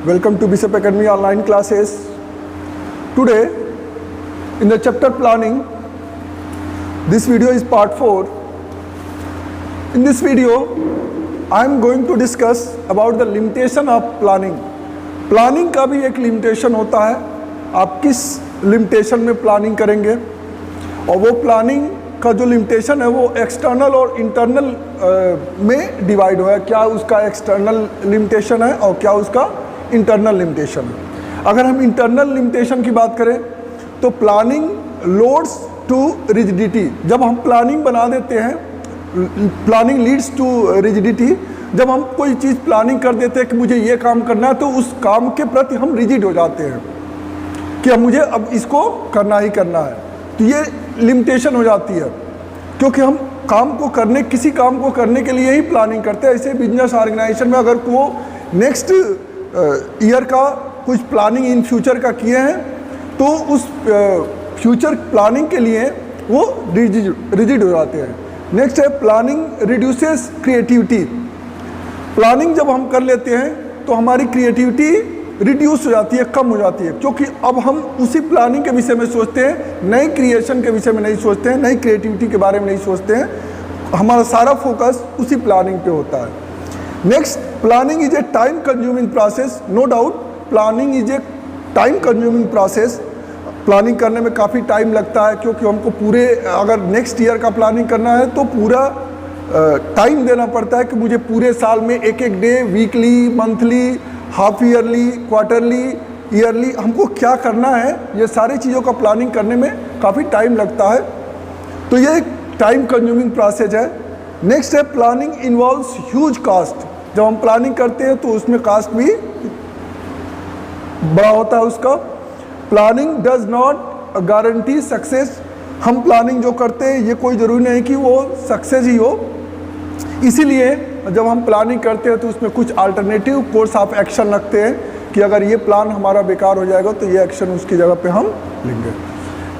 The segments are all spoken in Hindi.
Welcome to Bishop Academy online classes. Today, in the chapter planning, this video is part 4. In this video, I am going to discuss about the limitation of planning. Planning का भी एक limitation होता है. आप किस limitation में planning करेंगे और वो planning का जो लिमिटेशन है वो एक्सटर्नल और इंटरनल में डिवाइड हुआ है. क्या उसका एक्सटर्नल लिमिटेशन है और क्या उसका इंटरनल लिमिटेशन है. अगर हम इंटरनल लिमिटेशन की बात करें तो प्लानिंग लोड्स टू रिजिडिटी. जब हम प्लानिंग बना देते हैं, प्लानिंग लीड्स टू रिजिडिटी. जब हम कोई चीज़ प्लानिंग कर देते हैं कि मुझे ये काम करना है, तो उस काम के प्रति हम रिजिड हो जाते हैं कि अब मुझे अब इसको करना ही करना है. तो ये लिमिटेशन हो जाती है क्योंकि हम किसी काम को करने के लिए ही प्लानिंग करते हैं. ऐसे बिजनेस ऑर्गेनाइजेशन में अगर वो नेक्स्ट ईयर का कुछ प्लानिंग इन फ्यूचर का किए हैं तो उस फ्यूचर प्लानिंग के लिए वो रिजिड हो जाते हैं. नेक्स्ट है प्लानिंग रिड्यूसेस क्रिएटिविटी. प्लानिंग जब हम कर लेते हैं तो हमारी क्रिएटिविटी रिड्यूस हो जाती है, कम हो जाती है, क्योंकि अब हम उसी प्लानिंग के विषय में सोचते हैं, नई क्रिएशन के विषय में नहीं सोचते हैं, नई क्रिएटिविटी के बारे में नहीं सोचते हैं. हमारा सारा फोकस उसी प्लानिंग पे होता है. Next, planning is a time consuming process. No doubt planning is a time consuming process. Planning करने में काफ़ी टाइम लगता है क्योंकि हमको पूरे, अगर नेक्स्ट ईयर का प्लानिंग करना है तो पूरा टाइम देना पड़ता है कि मुझे पूरे साल में एक एक day, weekly, monthly, half yearly, quarterly, yearly हमको क्या करना है, ये सारी चीज़ों का प्लानिंग करने में काफ़ी टाइम लगता है. तो ये एक टाइम कंज्यूमिंग प्रोसेस है. नेक्स्ट है प्लानिंग इन्वॉल्व्स ह्यूज कास्ट. जब हम प्लानिंग करते हैं तो उसमें कास्ट भी बड़ा होता है उसका. Planning does not guarantee success. हम प्लानिंग जो करते हैं ये कोई ज़रूरी नहीं कि वो सक्सेस ही हो. इसीलिए जब हम प्लानिंग करते हैं तो उसमें कुछ अल्टरनेटिव कोर्स ऑफ एक्शन रखते हैं कि अगर ये प्लान हमारा बेकार हो जाएगा तो ये एक्शन उसकी जगह पे हम लेंगे.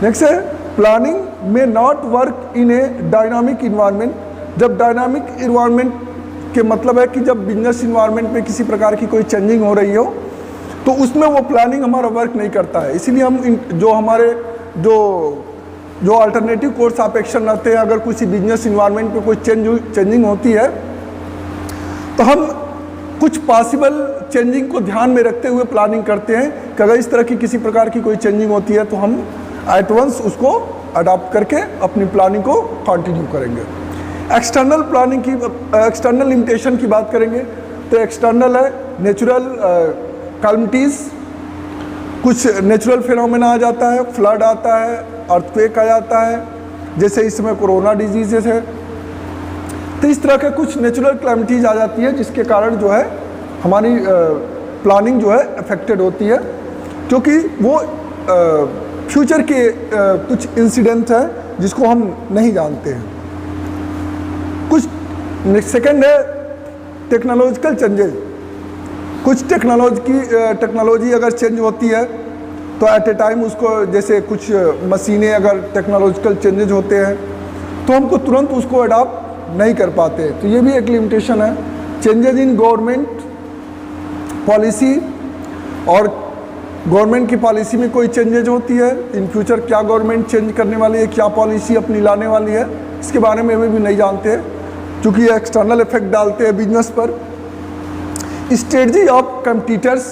नेक्स्ट है planning may not work in a dynamic environment. जब डायनामिक इन्वायरमेंट के मतलब है कि जब बिजनेस इन्वायरमेंट में किसी प्रकार की कोई चेंजिंग हो रही हो तो उसमें वो प्लानिंग हमारा वर्क नहीं करता है. इसीलिए हम जो हमारे जो अल्टरनेटिव कोर्स ऑफ एक्शन रहते हैं, अगर किसी बिजनेस इन्वायरमेंट में कोई चेंजिंग होती है तो हम कुछ पॉसिबल चेंजिंग को ध्यान में रखते हुए प्लानिंग करते हैं कि अगर इस तरह की किसी प्रकार की कोई चेंजिंग होती है तो हम एट वंस उसको अडॉप्ट करके अपनी प्लानिंग को कंटिन्यू करेंगे. एक्सटर्नल प्लानिंग की, एक्सटर्नल लिमिटेशन की बात करेंगे तो एक्सटर्नल है नेचुरल कैलमिटीज़. कुछ नेचुरल फिनोमेना आ जाता है, फ्लड आता है, अर्थक्वेक आ जाता है, जैसे इस समय कोरोना डिजीजेस है. तो इस तरह के कुछ नेचुरल कैलमिटीज़ आ जाती है जिसके कारण जो है हमारी प्लानिंग जो है अफेक्टेड होती है, क्योंकि वो फ्यूचर के कुछ इंसिडेंट हैं जिसको हम नहीं जानते हैं. कुछ सेकंड है टेक्नोलॉजिकल चेंजेस. कुछ टेक्नोलॉजी अगर चेंज होती है तो एट ए टाइम उसको, जैसे कुछ मशीनें अगर टेक्नोलॉजिकल चेंजेस होते हैं तो हमको तुरंत उसको अडॉप्ट नहीं कर पाते. तो ये भी एक लिमिटेशन है. चेंजेस इन गवर्नमेंट पॉलिसी, और गवर्नमेंट की पॉलिसी में कोई चेंजेज होती है, इन फ्यूचर क्या गवर्नमेंट चेंज करने वाली है, क्या पॉलिसी अपनी लाने वाली है, इसके बारे में भी नहीं जानते क्योंकि ये एक्सटर्नल इफेक्ट डालते हैं बिजनेस पर. Strategy of competitors.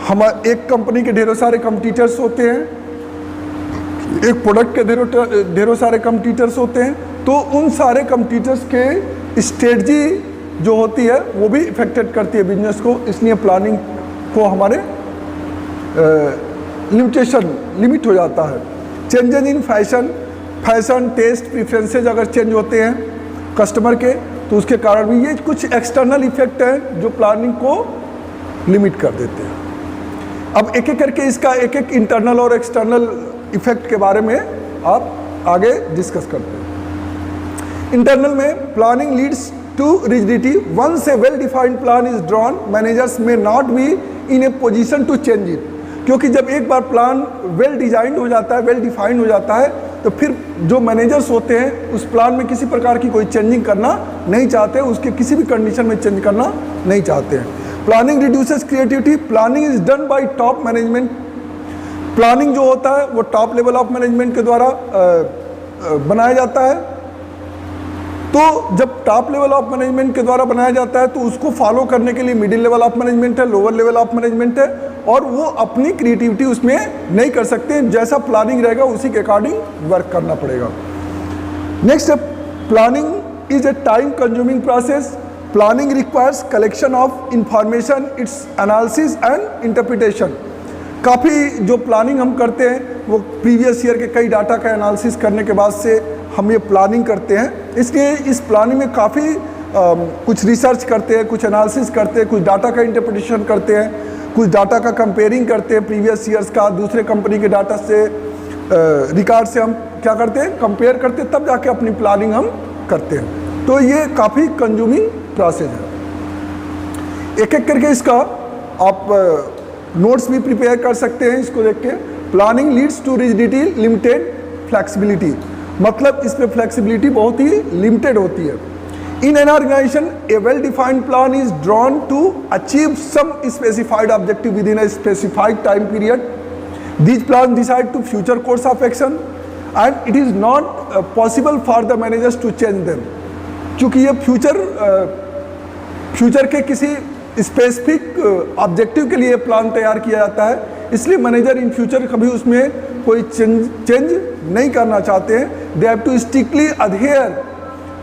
हम एक कंपनी के ढेरों सारे कम्पिटिटर्स होते हैं, एक प्रोडक्ट के ढेरों सारे कम्पिटिटर्स होते हैं, तो उन सारे कम्पिटिटर्स के स्ट्रेटजी जो होती है वो भी इफेक्टेड करती है बिजनेस को. इसलिए प्लानिंग को हमारे लिमिट हो जाता है. Changes in fashion taste preferences अगर चेंज होते हैं कस्टमर के तो उसके कारण भी ये कुछ एक्सटर्नल इफेक्ट हैं जो प्लानिंग को लिमिट कर देते हैं. अब एक एक करके इसका एक एक इंटरनल और एक्सटर्नल इफेक्ट के बारे में आप आगे डिस्कस करते हैं. इंटरनल में planning leads to rigidity. Once a well defined plan is drawn, managers may not be in a position to change it. क्योंकि जब एक बार प्लान वेल डिजाइंड हो जाता है, वेल डिफाइंड हो जाता है, तो फिर जो मैनेजर्स होते हैं उस प्लान में किसी प्रकार की कोई चेंजिंग करना नहीं चाहते, उसके किसी भी कंडीशन में चेंज करना नहीं चाहते हैं. Planning reduces creativity, planning is done by top management. Planning जो होता है वो टॉप लेवल ऑफ मैनेजमेंट के द्वारा बनाया जाता है। तो जब टॉप लेवल ऑफ मैनेजमेंट के द्वारा बनाया जाता है तो उसको फॉलो करने के लिए मिडिल लेवल ऑफ मैनेजमेंट है, लोअर लेवल ऑफ मैनेजमेंट है, और वो अपनी क्रिएटिविटी उसमें नहीं कर सकते। जैसा प्लानिंग रहेगा उसी के अकॉर्डिंग वर्क करना पड़ेगा। नेक्स्ट है planning is a time consuming process. Planning requires collection of information, it's analysis and interpretation. काफ़ी जो प्लानिंग हम करते हैं वो प्रीवियस ईयर के कई डाटा का एनालिसिस करने के बाद से हम ये प्लानिंग करते हैं। इसलिए इस प्लानिंग में काफ़ी कुछ रिसर्च करते हैं, कुछ एनालिसिस करते हैं, कुछ डाटा का इंटरप्रिटेशन करते हैं, कुछ डाटा का कंपेयरिंग करते हैं प्रीवियस ईयर्स का दूसरे कंपनी के डाटा से, रिकॉर्ड से हम क्या करते हैं, कंपेयर करते हैं, तब जाके अपनी प्लानिंग हम करते हैं। तो ये काफ़ी कंज्यूमिंग प्रोसेस है। एक एक करके इसका आप नोट्स भी प्रिपेयर कर सकते हैं इसको देख के। Planning leads to rigidity, limited flexibility, मतलब इसमें फ्लेक्सिबिलिटी बहुत ही लिमिटेड होती है। In an organisation a well defined plan is drawn to achieve some specified objective within a specified time period. These plan decide to future course of action and it is not possible for the managers to change them. क्योंकि ये फ्यूचर के किसी स्पेसिफिक ऑब्जेक्टिव के लिए प्लान तैयार किया जाता है, इसलिए मैनेजर इन फ्यूचर कभी उसमें कोई चेंज नहीं करना चाहते हैं। They have to strictly adhere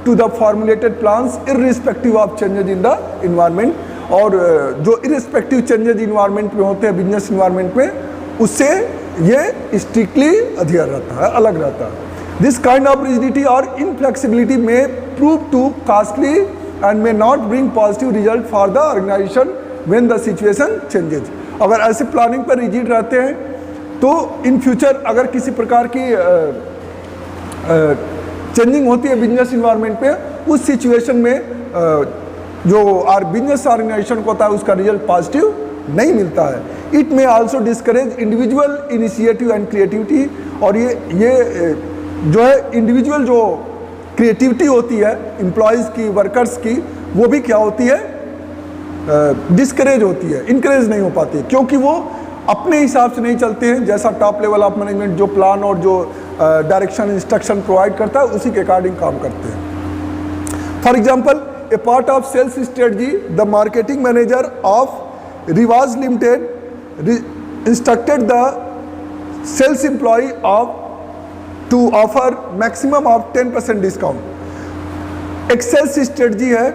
to the formulated plans irrespective of changes in the environment. और जो इररिस्पेक्टिव चेंजेज इन्वायरमेंट में होते हैं बिजनेस इन्वायरमेंट में, उससे ये स्ट्रिक्टली अधेयर रहता है, अलग रहता है। दिस काइंड ऑफ रिजिडिटी और इनफ्लेक्सिबिलिटी में prove to costly and may not bring positive result for the organization when the situation changes। अगर ऐसे प्लानिंग पर रिजिड रहते हैं तो इन फ्यूचर अगर किसी प्रकार की चेंजिंग होती है बिजनेस इन्वायरमेंट पे, उस सिचुएशन में जो बिजनेस ऑर्गेनाइजेशन को होता है उसका रिजल्ट पॉजिटिव नहीं मिलता है। It may also discourage individual initiative and creativity. और ये जो है इंडिविजुअल जो क्रिएटिविटी होती है एम्प्लॉयज़ की, वर्कर्स की, वो भी क्या होती है, डिस्करेज होती है, इनकरेज नहीं हो पाती है, क्योंकि वो अपने हिसाब से नहीं चलते हैं। जैसा टॉप लेवल ऑफ मैनेजमेंट जो प्लान और जो डायरेक्शन इंस्ट्रक्शन प्रोवाइड करता है उसी के अकॉर्डिंग काम करते हैं। For example a part of sales strategy, the marketing manager of Riwaj limited instructed the sales employee of to offer maximum of 10% discount. एक सेल्स स्ट्रेटजी है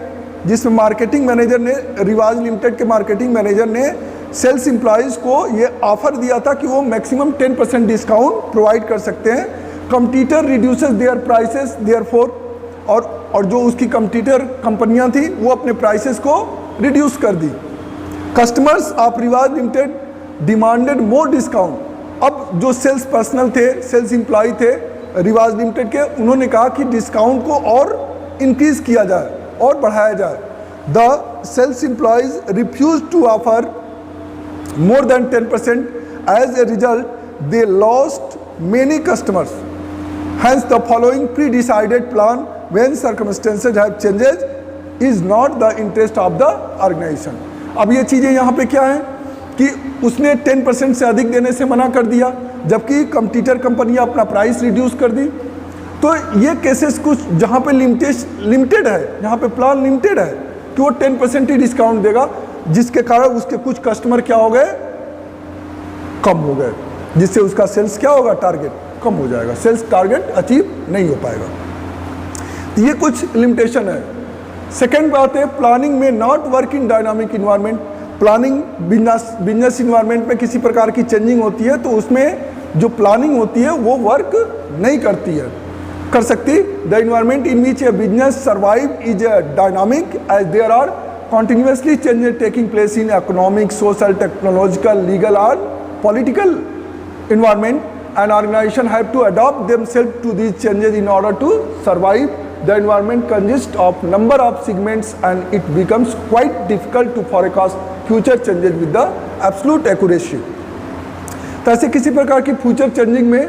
जिसमें मार्केटिंग मैनेजर ने, रिवाज लिमिटेड के मार्केटिंग मैनेजर ने सेल्स एम्प्लॉयज़ को ये ऑफर दिया था कि वो मैक्सिमम 10% डिस्काउंट प्रोवाइड कर सकते हैं। Competitor reduces their prices therefore, और जो उसकी कंपटीटर कंपनियां थी वो अपने प्राइसेस को रिड्यूस कर दी। Customers of Riwaj limited demanded more discount. अब जो सेल्स पर्सनल थे, सेल्स एम्प्लॉय थे रिवाज लिमिटेड के, उन्होंने कहा कि डिस्काउंट को और इंक्रीज किया जाए और बढ़ाया जाए। The sales employees refuse to offer more than 10%. As a result, they lost many customers. Hence, the following pre-decided plan, when circumstances have changes, is not the interest of the organization. अब ये चीज़ें यहाँ पे क्या है कि उसने 10% से अधिक देने से मना कर दिया, जबकि कंपटीटर कंपनियाँ अपना प्राइस रिड्यूस कर दी। तो ये केसेस कुछ जहाँ पे लिमिटेड है, जहाँ पे प्लान लिमिटेड है कि वो 10% ही डिस्काउंट देगा, जिसके कारण उसके कुछ कस्टमर क्या हो गए, कम हो गए, जिससे उसका सेल्स क्या होगा, टारगेट कम हो जाएगा, सेल्स टारगेट अचीव नहीं हो पाएगा। तो ये कुछ लिमिटेशन है। सेकेंड बात है, planning may not work in dynamic environment. Planning business environment में किसी प्रकार की चेंजिंग होती है तो उसमें जो प्लानिंग होती है वो वर्क नहीं कर सकती। The environment in which a business survive is a dynamic as there are continuously changes taking place in economic, social, technological, legal or political environment. An organization have to adapt themselves to these changes in order to survive. The environment consists of number of segments and it becomes quite difficult to forecast future changes with the absolute accuracy. तो ऐसे किसी प्रकार की फ्यूचर चेंजिंग में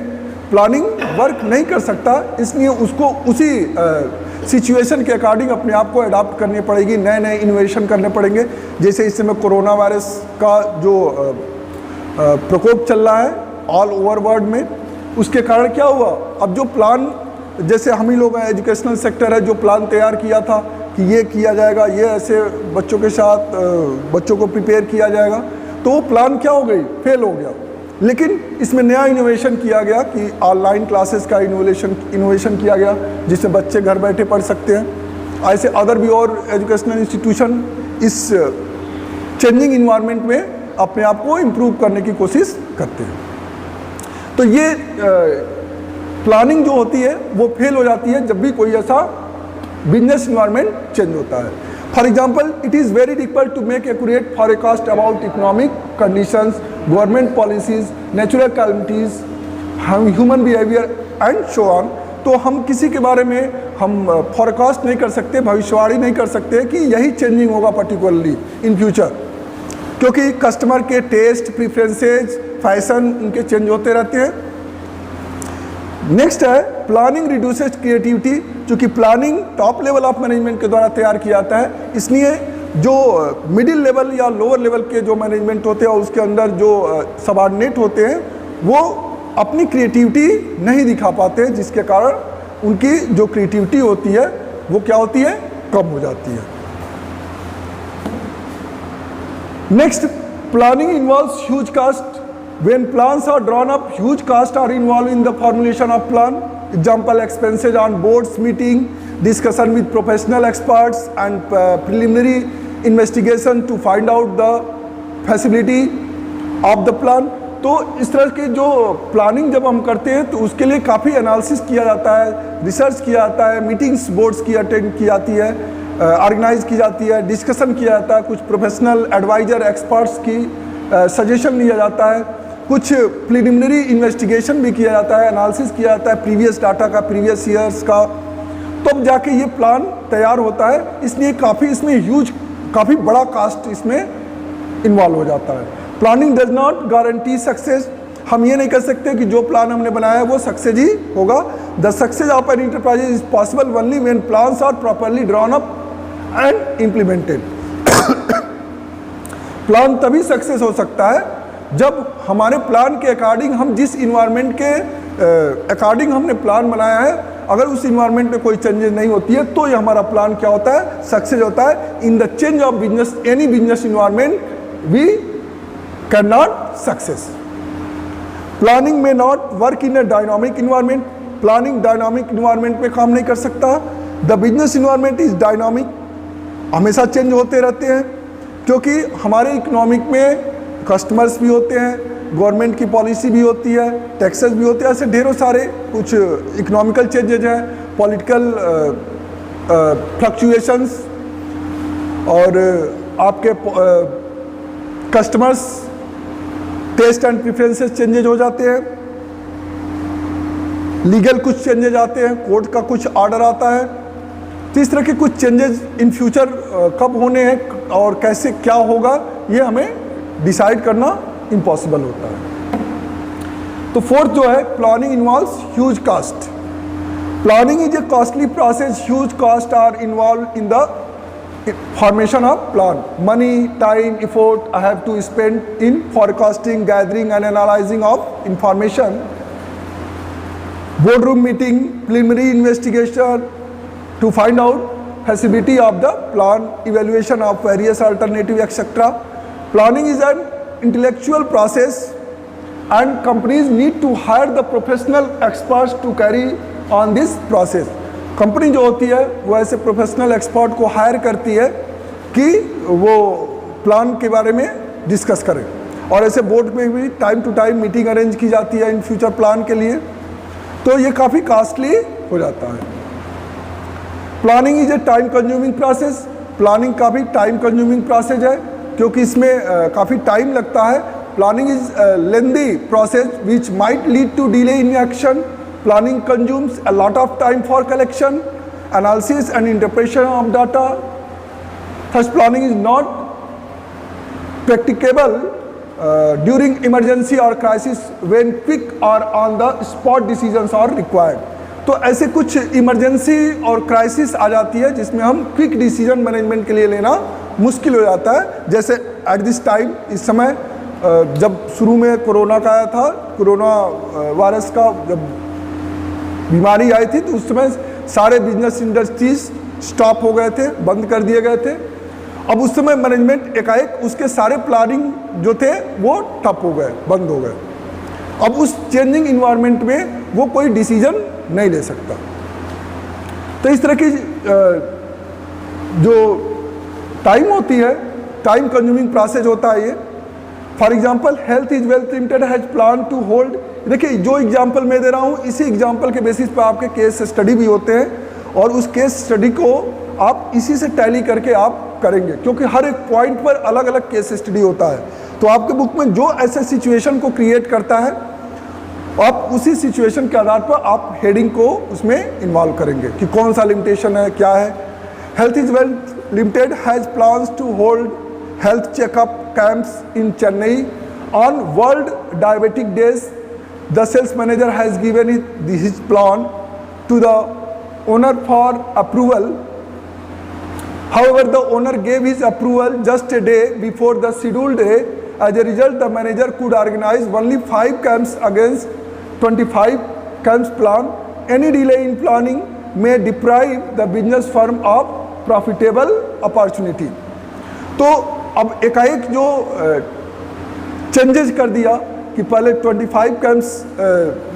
प्लानिंग वर्क नहीं कर सकता, इसलिए उसको उसी सिचुएशन के अकॉर्डिंग अपने आप को अडाप्ट करनी पड़ेगी, नए नए इनोवेशन करने पड़ेंगे। जैसे इस समय कोरोना वायरस का जो प्रकोप चल रहा है ऑल ओवर वर्ल्ड में, उसके कारण क्या हुआ, अब जो प्लान, जैसे हम ही लोग हैं, एजुकेशनल सेक्टर है, जो प्लान तैयार किया था कि ये किया जाएगा, ये ऐसे बच्चों के साथ बच्चों को प्रिपेयर किया जाएगा, तो वो प्लान क्या हो गई, फेल हो गया। लेकिन इसमें नया इनोवेशन किया गया कि ऑनलाइन क्लासेस का इनोवेशन किया गया, जिससे बच्चे घर बैठे पढ़ सकते हैं। ऐसे अदर भी और एजुकेशनल इंस्टीट्यूशन इस चेंजिंग इन्वायरमेंट में अपने आप को इम्प्रूव करने की कोशिश करते हैं। तो ये प्लानिंग जो होती है वो फेल हो जाती है जब भी कोई ऐसा बिजनेस इन्वायरमेंट चेंज होता है। For example, it is very difficult to make accurate forecast about economic conditions, government policies, natural calamities, human behaviour and so on. तो हम किसी के बारे में हम फॉरकास्ट नहीं कर सकते, भविष्यवाणी नहीं कर सकते कि यही चेंजिंग होगा पर्टिकुलरली इन फ्यूचर, क्योंकि कस्टमर के टेस्ट, प्रीफरेंसेज, फैशन उनके चेंज होते रहते हैं। नेक्स्ट है प्लानिंग रिड्यूसेस क्रिएटिविटी। चूँकि planning top level of management के द्वारा तैयार किया जाता है, इसलिए जो मिडिल लेवल या लोअर लेवल के जो मैनेजमेंट होते हैं और उसके अंदर जो सबऑर्डिनेट होते हैं वो अपनी क्रिएटिविटी नहीं दिखा पाते, जिसके कारण उनकी जो क्रिएटिविटी होती है वो क्या होती है, कम हो जाती है। Next, planning involves huge cost. When plans are drawn up, huge costs are involved in the formulation of plan. Example, expenses on boards meeting, discussion with professional experts and preliminary investigation to find out the feasibility of the plan. तो इस तरह के जो प्लानिंग जब हम करते हैं तो उसके लिए काफ़ी एनालिसिस किया जाता है, रिसर्च किया जाता है, मीटिंग्स बोर्ड्स की अटेंड की जाती है, ऑर्गेनाइज की जाती है, डिस्कशन किया जाता है, कुछ प्रोफेशनल एडवाइजर एक्सपर्ट्स की सजेशन लिया जाता है, कुछ प्रिलिमिनरी इन्वेस्टिगेशन भी किया जाता है, एनालिसिस किया जाता है प्रीवियस डाटा का, प्रीवियस ईयर्स का, तब जाके ये प्लान तैयार होता है। इसलिए काफ़ी इसमें काफ़ी बड़ा कास्ट इसमें इन्वॉल्व हो जाता है। Planning does not guarantee success. हम ये नहीं कह सकते कि जो प्लान हमने बनाया है वो सक्सेस ही होगा। The success of an enterprise is possible only when plans are properly drawn up and implemented. Plan तभी सक्सेस हो सकता है जब हमारे प्लान के अकॉर्डिंग, हम जिस इन्वायरमेंट के अकॉर्डिंग हमने प्लान बनाया है, अगर उस इन्वायरमेंट में कोई चेंजेस नहीं होती है तो ये हमारा प्लान क्या होता है, सक्सेस होता है। In the change of business, any business environment we can not success. Planning may not work in a dynamic environment. Planning dynamic environment में काम नहीं कर सकता। The business environment is dynamic, हमेशा चेंज होते रहते हैं, क्योंकि हमारे इकोनॉमिक में कस्टमर्स भी होते हैं, गवर्नमेंट की पॉलिसी भी होती है, टैक्सेस भी होते हैं, ऐसे ढेरों सारे कुछ इकोनॉमिकल चेंजेज हैं, पॉलिटिकल फ्लक्चुएशंस, और आपके customers taste and preferences changes हो जाते हैं, लीगल कुछ चेंजेज आते हैं, कोर्ट का कुछ ऑर्डर आता है। तो इस तरह के कुछ चेंजेस इन फ्यूचर कब होने हैं और कैसे क्या होगा ये हमें डिसाइड करना इम्पॉसिबल होता है। तो फोर्थ जो है, planning involves huge cost. Planning is a costly process, huge cost are involve in the formation of plan. Money, time, effort I have to spend in forecasting, gathering and analyzing of information, boardroom meeting, preliminary investigation to find out feasibility of the plan, evaluation of various alternative etc. Planning is an intellectual process and companies need to hire the professional experts to carry on this process. Company जो होती है वो ऐसे प्रोफेशनल एक्सपर्ट को हायर करती है कि वो प्लान के बारे में डिस्कस करें, और ऐसे बोर्ड में भी time to time meeting arrange की जाती है इन फ्यूचर प्लान के लिए। तो ये काफ़ी कास्टली हो जाता है। Planning is a time consuming process. Planning काफ़ी टाइम कंज्यूमिंग प्रोसेस है, क्योंकि इसमें काफ़ी टाइम लगता है। Planning is lengthy process which might lead to delay in action. Planning consumes a lot of time for collection, analysis and interpretation of data. Thus, planning is not practicable during emergency or crisis when quick or on the spot decisions are required. तो ऐसे कुछ इमरजेंसी और क्राइसिस आ जाती है जिसमें हम क्विक डिसीजन मैनेजमेंट के लिए लेना मुश्किल हो जाता है। जैसे एट दिस टाइम, इस समय जब शुरू में कोरोना का आया था, कोरोना वायरस का जब बीमारी आई थी, तो उस समय सारे बिजनेस इंडस्ट्रीज स्टॉप हो गए थे, बंद कर दिए गए थे। अब उस समय मैनेजमेंट एकाएक उसके सारे प्लानिंग जो थे वो ठप हो गए, बंद हो गए। अब उस चेंजिंग इन्वायरमेंट में वो कोई डिसीजन नहीं ले सकता। तो इस तरह की जो टाइम होती है, टाइम कंज्यूमिंग प्रोसेस होता है ये। For example, health is wealth limited has plan to hold. देखिए, जो एग्जाम्पल मैं दे रहा हूँ, इसी एग्जाम्पल के बेसिस पर आपके केस स्टडी भी होते हैं और उस केस स्टडी को आप इसी से टैली करके आप करेंगे, क्योंकि हर एक पॉइंट पर अलग अलग केस स्टडी होता है। तो आपके बुक में जो ऐसे सिचुएशन को क्रिएट करता है, आप उसी सिचुएशन के आधार पर आप हेडिंग को उसमें इन्वॉल्व करेंगे कि कौन सा लिमिटेशन है, क्या है। Health is wealth limited has plans to hold health checkup camps in Chennai on world diabetic days. The sales manager has given his plan to the owner for approval. However, the owner gave his approval just a day before the scheduled day. As a result, the manager could organize only 5 camps against 25 camps plan. Any delay in planning may deprive the business firm of profitable opportunity. तो अब एकाएक जो चेंजेस कर दिया कि पहले 25 कैंप्स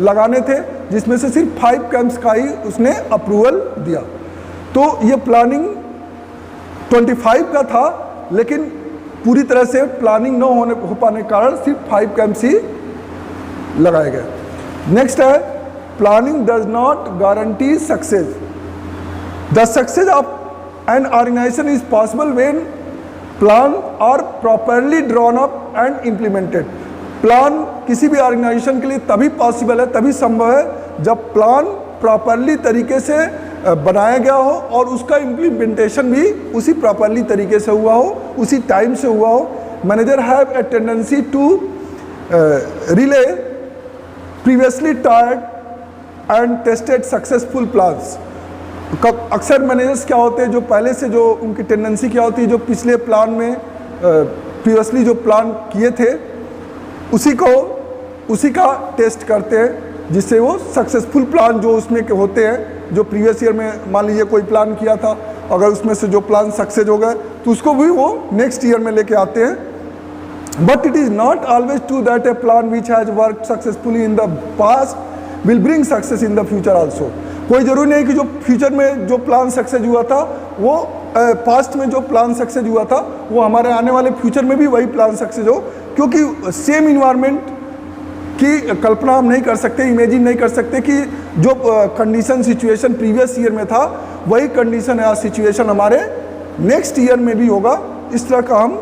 लगाने थे, जिसमें से सिर्फ 5 कैंप्स का ही उसने अप्रूवल दिया। तो ये प्लानिंग 25 का था, लेकिन पूरी तरह से प्लानिंग न हो पाने के कारण सिर्फ 5 कैंप्स ही लगाए गए। नेक्स्ट है, planning does not guarantee success. The success of an organisation is possible when plan are properly drawn up and implemented. Plan किसी भी ऑर्गेनाइजेशन के लिए तभी पॉसिबल है, तभी संभव है जब प्लान प्रॉपरली तरीके से बनाया गया हो और उसका इम्प्लीमेंटेशन भी उसी प्रॉपरली तरीके से हुआ हो, उसी टाइम से हुआ हो। Manager have a tendency to rely previously tried and tested successful plans. अक्सर मैनेजर्स क्या होते हैं, जो पहले से जो उनकी टेंडेंसी क्या होती है, जो पिछले प्लान में प्रीवियसली जो प्लान किए थे उसी का टेस्ट करते हैं, जिससे वो सक्सेसफुल प्लान जो उसमें के होते हैं, जो प्रीवियस ईयर में मान लीजिए कोई प्लान किया था, अगर उसमें से जो प्लान सक्सेस हो गए तो उसको भी वो नेक्स्ट ईयर में लेके आते हैं। But it is not always true that A plan which has work successfully in the past will bring success in the future also. कोई ज़रूरी नहीं कि जो फ्यूचर में जो प्लान सक्सेस हुआ था, वो पास्ट में जो प्लान सक्सेस हुआ था वो हमारे आने वाले फ्यूचर में भी वही प्लान सक्सेस हो, क्योंकि सेम इन्वायरमेंट की कल्पना हम नहीं कर सकते, इमेजिन नहीं कर सकते कि जो कंडीशन सिचुएशन प्रीवियस ईयर में था वही कंडीशन या सिचुएशन हमारे नेक्स्ट ईयर में भी होगा। इस तरह का हम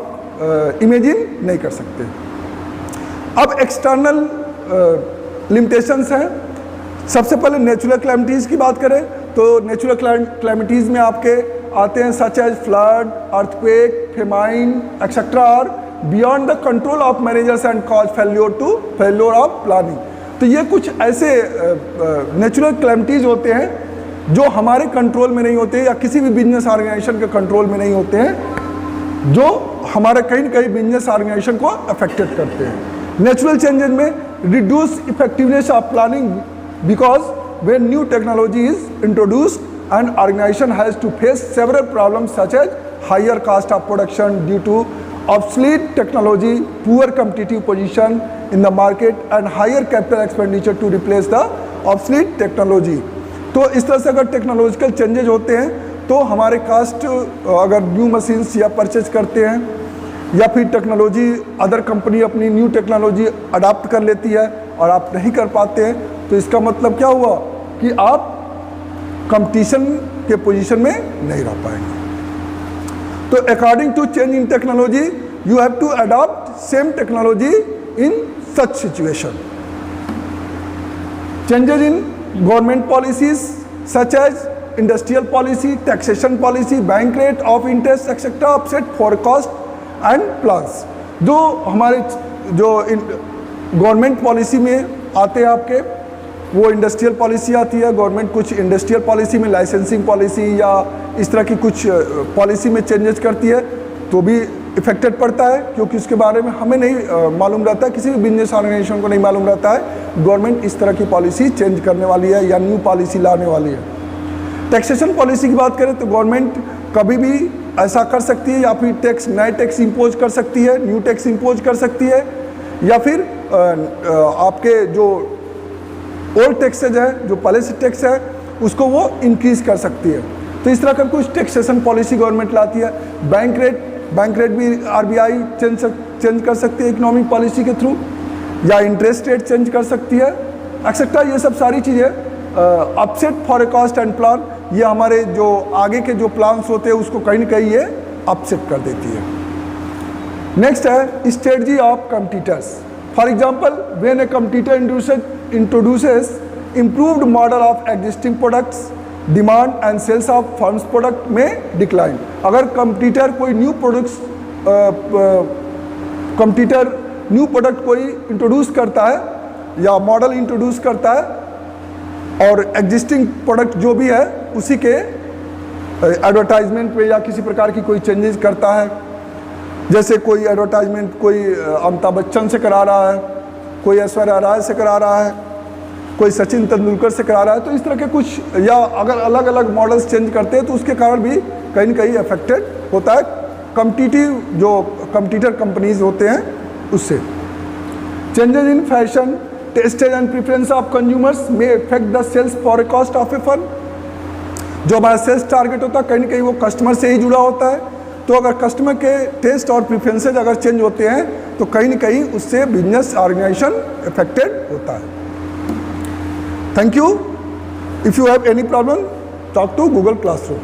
इमेजिन नहीं कर सकते। अब एक्सटर्नल लिमिटेशंस हैं। सबसे पहले नेचुरल क्लैमिटीज़ की बात करें तो नेचुरल क्लैमिटीज़ में आपके आते हैं such as flood, earthquake, famine etcetera are beyond the control of managers and cause failure of planning. तो ये कुछ ऐसे नेचुरल क्लैमिटीज़ होते हैं जो हमारे कंट्रोल में नहीं होते या किसी भी बिजनेस ऑर्गेनाइजेशन के कंट्रोल में नहीं होते हैं, जो हमारे कहीं ना कहीं बिजनेस ऑर्गेनाइजेशन को अफेक्टेड करते हैं। नेचुरल चेंजेस में reduce effectiveness of planning because when new technology is introduced and organisation has to face several problems such as higher cost of production due to obsolete technology, poor competitive position in the market and higher capital expenditure to replace the obsolete technology। तो इस तरह से अगर टेक्नोलॉजिकल चेंजेज होते हैं तो हमारे कास्ट अगर न्यू मशीन्स या परचेज करते हैं या फिर टेक्नोलॉजी अदर कंपनी अपनी न्यू टेक्नोलॉजी अडाप्ट कर लेती है और आप नहीं कर पाते हैं, तो इसका मतलब क्या हुआ कि आप कंपटीशन के पोजीशन में नहीं रह पाएंगे। तो according to change in technology you have to adopt same technology in such situation. Changes in government policies such as industrial policy, taxation policy, bank rate of interest etcetera upset forecast and plans. जो हमारे जो गवर्नमेंट पॉलिसी में आते हैं आपके वो इंडस्ट्रियल पॉलिसी आती है, गवर्नमेंट कुछ इंडस्ट्रियल पॉलिसी में लाइसेंसिंग पॉलिसी या इस तरह की कुछ पॉलिसी में चेंजेस करती है, तो भी इफेक्टेड पड़ता है, क्योंकि उसके बारे में हमें नहीं मालूम रहता है, किसी भी बिजनेस ऑर्गेनाइजेशन को नहीं मालूम रहता है गवर्नमेंट इस तरह की पॉलिसी चेंज करने वाली है या न्यू पॉलिसी लाने वाली है। टैक्सेशन पॉलिसी की बात करें तो गवर्नमेंट कभी भी ऐसा कर सकती है, या फिर टैक्स नए टैक्स इम्पोज कर सकती है, न्यू टैक्स इम्पोज कर सकती है, या फिर आपके जो ओल्ड टैक्सेज है, जो पहले से टैक्स है, उसको वो इंक्रीज कर सकती है। तो इस तरह का कुछ टैक्सेशन पॉलिसी गवर्नमेंट लाती है। बैंक रेट भी आरबीआई चेंज कर सकती है इकोनॉमिक पॉलिसी के थ्रू, या इंटरेस्ट रेट चेंज कर सकती है, एक्सेट्रा। ये सब सारी चीज़ें अपसेट फॉरकास्ट एंड प्लान, ये हमारे जो आगे के जो प्लान्स होते हैं उसको कहीं ना कहीं ये अपसेट कर देती है। नेक्स्ट है strategy of competitors. For example, when A competitor introduces improved model of existing products, demand and sales of firm's product में decline। अगर कंपटीटर कोई न्यू प्रोडक्ट कोई इंट्रोड्यूस करता है या मॉडल इंट्रोड्यूस करता है और एग्जिस्टिंग प्रोडक्ट जो भी है उसी के एडवर्टाइजमेंट पे या किसी प्रकार की कोई चेंजेस करता है, जैसे कोई एडवर्टाइजमेंट कोई अमिताभ बच्चन से करा रहा है, कोई ऐश्वर्या राय से करा रहा है, कोई सचिन तेंदुलकर से करा रहा है, तो इस तरह के कुछ, या अगर अलग अलग मॉडल्स चेंज करते हैं तो उसके कारण भी कहीं ना कहीं अफेक्टेड होता है कॉम्पिटिटिव जो कॉम्पिटिटर कंपनीज होते हैं उससे। Changes in fashion, tastes and preference of consumers may effect the sales forecast of a firm. जो हमारा सेल्स टारगेट होता है कहीं ना कहीं वो कस्टमर से ही जुड़ा होता है, तो अगर कस्टमर के टेस्ट और प्रेफरेंसेज अगर चेंज होते हैं तो कहीं ना कहीं उससे बिजनेस ऑर्गेनाइजेशन अफेक्टेड होता है। Thank you. If you have any problem, talk to Google classroom.